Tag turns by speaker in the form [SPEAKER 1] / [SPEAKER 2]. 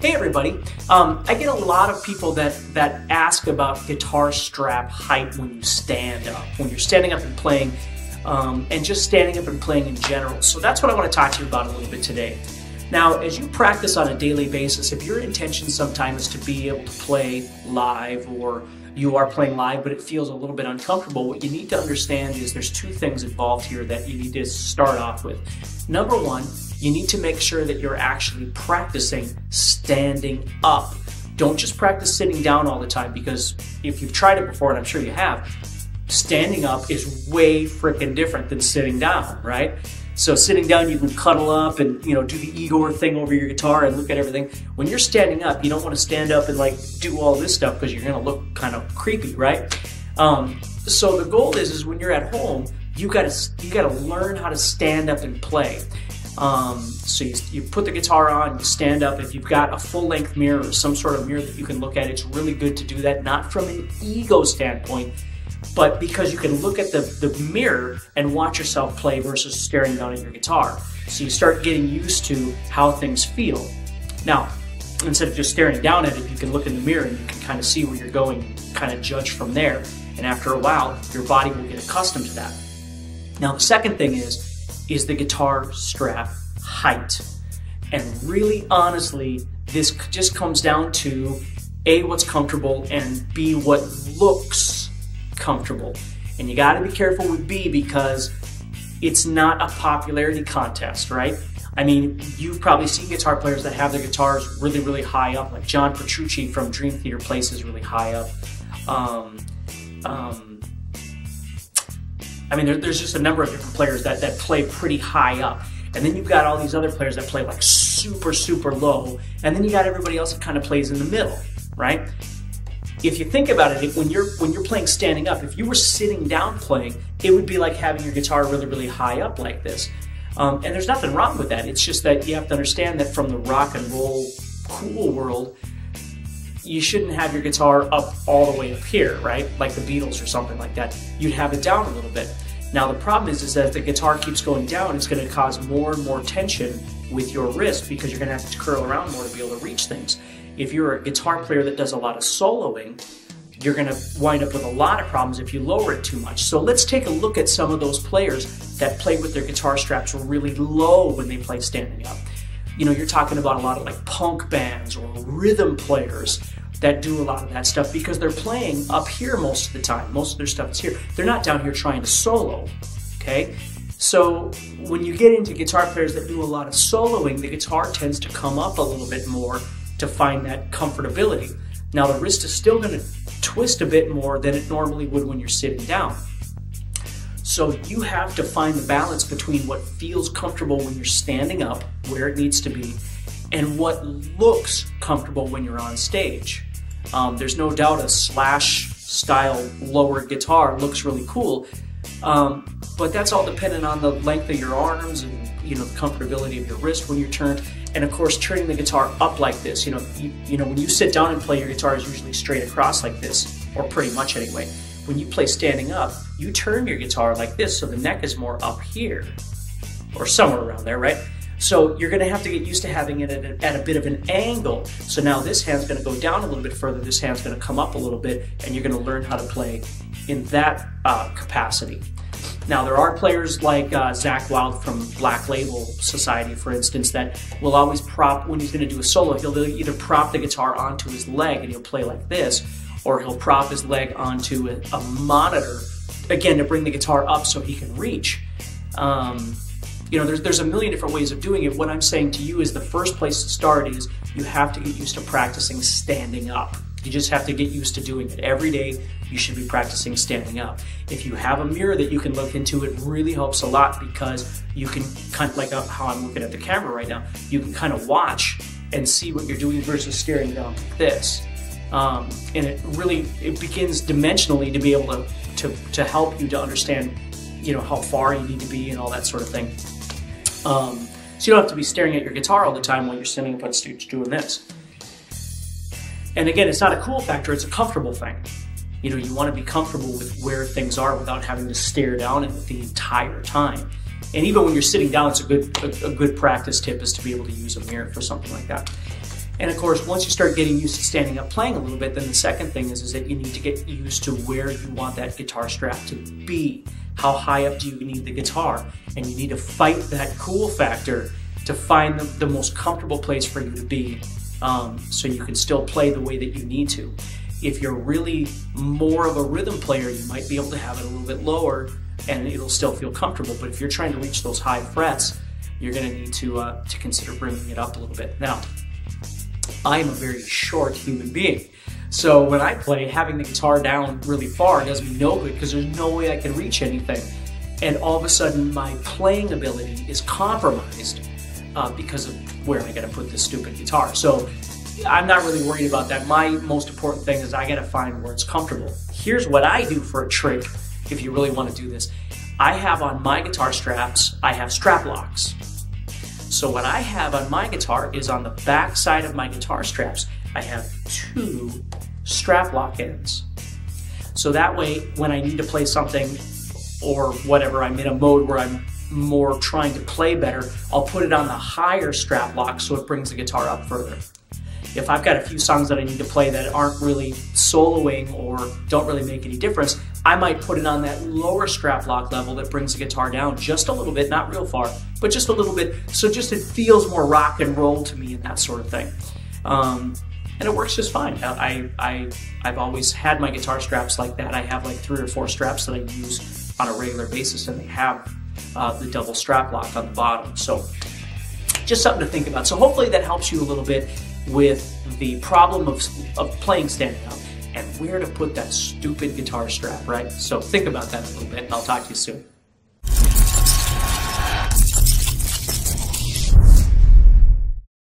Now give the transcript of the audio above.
[SPEAKER 1] Hey everybody, I get a lot of people that ask about guitar strap height when you stand up, when you're standing up and playing, and just standing up and playing in general. So that's what I want to talk to you about a little bit today. Now, as you practice on a daily basis, if your intention sometimes is to be able to play live, or you are playing live but it feels a little bit uncomfortable, what you need to understand is there's two things involved here that you need to start off with. Number one, you need to make sure that you're actually practicing standing up. Don't just practice sitting down all the time, because if you've tried it before, and I'm sure you have, standing up is way freaking different than sitting down, right? So sitting down, you can cuddle up and do the Igor thing over your guitar and look at everything. When you're standing up, you don't want to stand up and like do all this stuff because you're going to look kind of creepy, right? So the goal is when you're at home, you got to learn how to stand up and play. So you put the guitar on, you stand up. If you've got a full-length mirror or some sort of mirror that you can look at, it's really good to do that, not from an ego standpoint, but because you can look at the mirror and watch yourself play versus staring down at your guitar. So you start getting used to how things feel. Now, instead of just staring down at it, you can look in the mirror and you can kind of see where you're going and kind of judge from there. And after a while, your body will get accustomed to that. Now, the second thing is the guitar strap height. And really, honestly, this just comes down to A, what's comfortable, and B, what looks comfortable. And you got to be careful with B, because it's not a popularity contest, right? I mean, you've probably seen guitar players that have their guitars really, really high up, like John Petrucci from Dream Theater plays is really high up. I mean, there's just a number of different players that play pretty high up. And then you've got all these other players that play like super, super low. And then you got everybody else that kind of plays in the middle, right? If you think about it, when you're playing standing up, if you were sitting down playing, it would be like having your guitar really, really high up like this. And there's nothing wrong with that. It's just that you have to understand that from the rock and roll cool world, you shouldn't have your guitar up all the way up here, right? Like the Beatles or something like that. You'd have it down a little bit. Now the problem is that if the guitar keeps going down, it's going to cause more and more tension with your wrist, because you're going to have to curl around more to be able to reach things. If you're a guitar player that does a lot of soloing, you're going to wind up with a lot of problems if you lower it too much. So let's take a look at some of those players that play with their guitar straps really low when they play standing up. You're talking about a lot of like punk bands or rhythm players that do a lot of that stuff, because they're playing up here most of the time. Most of their stuff is here. They're not down here trying to solo, okay? So when you get into guitar players that do a lot of soloing, the guitar tends to come up a little bit more to find that comfortability. Now the wrist is still going to twist a bit more than it normally would when you're sitting down. So you have to find the balance between what feels comfortable when you're standing up, where it needs to be, and what looks comfortable when you're on stage. There's no doubt a Slash style lower guitar looks really cool, but that's all dependent on the length of your arms and the comfortability of your wrist when you're turned. And of course, turning the guitar up like this, when you sit down and play, your guitar is usually straight across like this, or pretty much anyway. When you play standing up, you turn your guitar like this, so the neck is more up here, or somewhere around there, right? So you're gonna have to get used to having it at a bit of an angle. So now this hand's gonna go down a little bit further, this hand's gonna come up a little bit, and you're gonna learn how to play in that capacity. Now, there are players like Zach Wild from Black Label Society, for instance, that will always prop, when he's going to do a solo, he'll either prop the guitar onto his leg and he'll play like this, or he'll prop his leg onto a monitor, again, to bring the guitar up so he can reach. There's a million different ways of doing it. What I'm saying to you is the first place to start is you have to get used to practicing standing up. You just have to get used to doing it. Every day, you should be practicing standing up. If you have a mirror that you can look into, it really helps a lot, because you can kind of, like how I'm looking at the camera right now, you can kind of watch and see what you're doing versus staring down like this. And it begins dimensionally to be able to help you to understand, how far you need to be and all that sort of thing. So you don't have to be staring at your guitar all the time while you're standing up on stage doing this. And again, it's not a cool factor, it's a comfortable thing. You want to be comfortable with where things are without having to stare down at it the entire time. And even when you're sitting down, it's a good practice tip is to be able to use a mirror for something like that. And of course, once you start getting used to standing up playing a little bit, then the second thing is that you need to get used to where you want that guitar strap to be. How high up do you need the guitar? And you need to fight that cool factor to find the most comfortable place for you to be, so you can still play the way that you need to. If you're really more of a rhythm player, you might be able to have it a little bit lower and it'll still feel comfortable. But if you're trying to reach those high frets, you're going to need to consider bringing it up a little bit. Now, I am a very short human being. So when I play, having the guitar down really far does me no good because there's no way I can reach anything. And all of a sudden, my playing ability is compromised because of where I got to put this stupid guitar. So I'm not really worried about that. My most important thing is I got to find where it's comfortable. Here's what I do for a trick if you really want to do this. I have on my guitar straps, I have strap locks. So what I have on my guitar is on the back side of my guitar straps, I have 2 strap lock ends. So that way, when I need to play something or whatever, I'm in a mode where I'm more trying to play better, I'll put it on the higher strap lock so it brings the guitar up further. If I've got a few songs that I need to play that aren't really soloing or don't really make any difference, I might put it on that lower strap lock level that brings the guitar down just a little bit, not real far, but just a little bit, so just it feels more rock and roll to me and that sort of thing. And it works just fine. I've always had my guitar straps like that. I have like 3 or 4 straps that I use on a regular basis, and they have the double strap lock on the bottom. So just something to think about. So hopefully that helps you a little bit with the problem of playing standing up and where to put that stupid guitar strap, right? So think about that a little bit, and I'll talk to you soon.